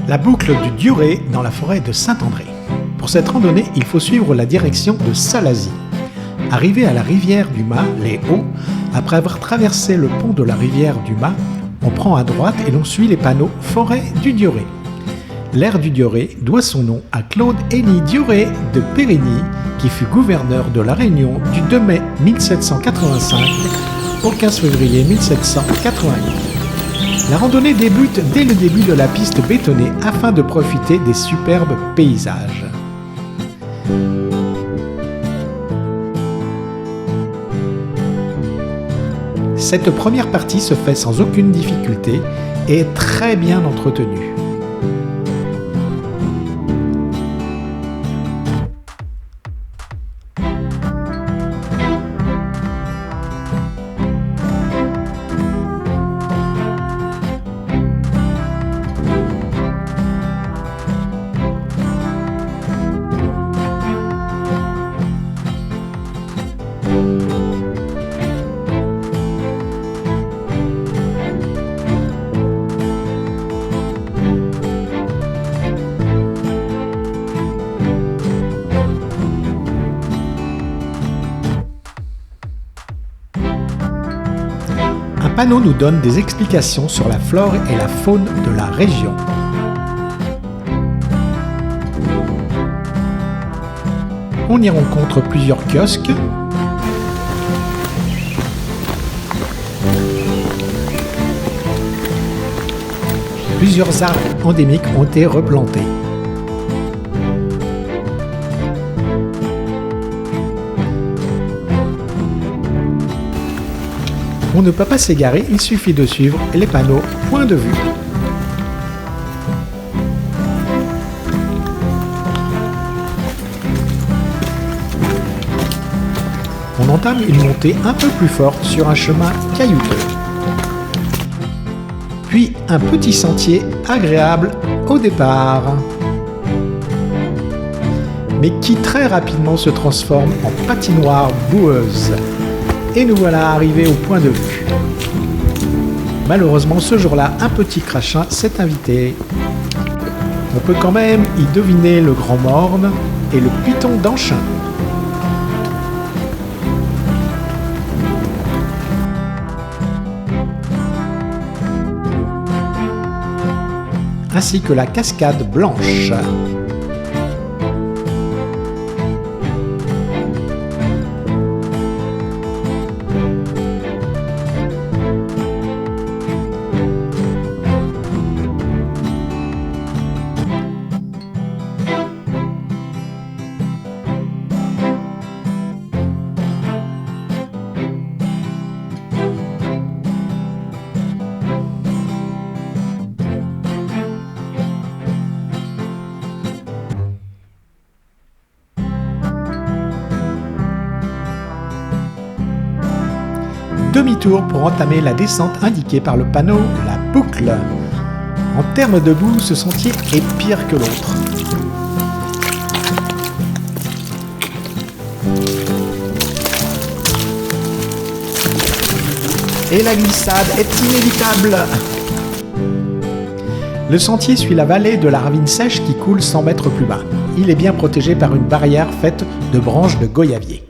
La boucle du Diouret dans la forêt de Saint-André. Pour cette randonnée, il faut suivre la direction de Salazie. Arrivé à la rivière du Mas, les Hauts, après avoir traversé le pont de la rivière du Mas, on prend à droite et l'on suit les panneaux « Forêt du Diouret ». L'aire du Diouret doit son nom à Claude-Élie Diouret de Périgny, qui fut gouverneur de La Réunion du 2 mai 1785 au 15 février 1788. La randonnée débute dès le début de la piste bétonnée afin de profiter des superbes paysages. Cette première partie se fait sans aucune difficulté et est très bien entretenue. Un panneau nous donne des explications sur la flore et la faune de la région. On y rencontre plusieurs kiosques, plusieurs arbres endémiques ont été replantés. On ne peut pas s'égarer, il suffit de suivre les panneaux point de vue. On entame une montée un peu plus forte sur un chemin caillouteux. Puis un petit sentier agréable au départ, mais qui très rapidement se transforme en patinoire boueuse. Et nous voilà arrivés au point de vue. Malheureusement, ce jour-là, un petit crachin s'est invité. On peut quand même y deviner le grand morne et le python d'Anchin. Ainsi que la cascade blanche. Demi-tour pour entamer la descente indiquée par le panneau « La Boucle ». En termes de boue, ce sentier est pire que l'autre. Et la glissade est inévitable. Le sentier suit la vallée de la ravine sèche qui coule 100 mètres plus bas. Il est bien protégé par une barrière faite de branches de goyavier.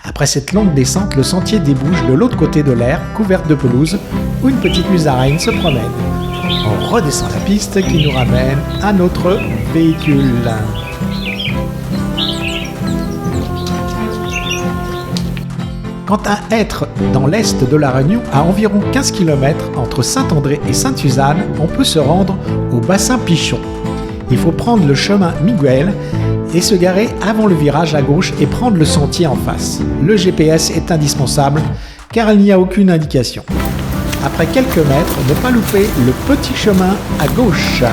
Après cette longue descente, le sentier débouche de l'autre côté de l'aire, couverte de pelouse, où une petite musaraigne se promène. On redescend la piste qui nous ramène à notre véhicule. Quant à être dans l'est de la Réunion, à environ 15 km entre Saint-André et Sainte-Suzanne, on peut se rendre au bassin Pichon. Il faut prendre le chemin Miguel et se garer avant le virage à gauche et prendre le sentier en face. Le GPS est indispensable car il n'y a aucune indication. Après quelques mètres, ne pas louper le petit chemin à gauche.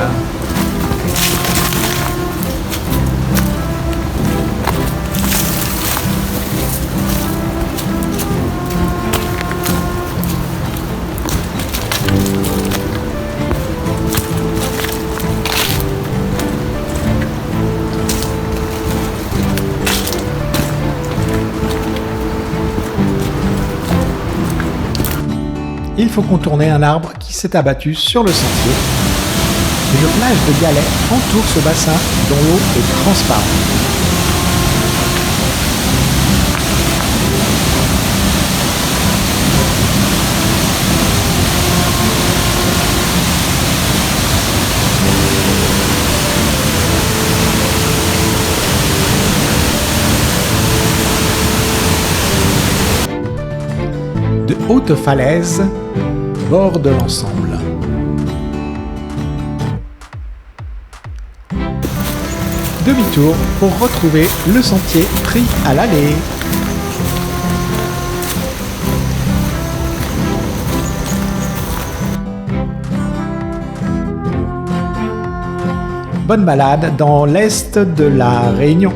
Il faut contourner un arbre qui s'est abattu sur le sentier. Une plage de galets entoure ce bassin dont l'eau est transparente. De hautes falaises bordent l'ensemble. Demi-tour pour retrouver le sentier pris à l'aller. Bonne balade dans l'est de la Réunion.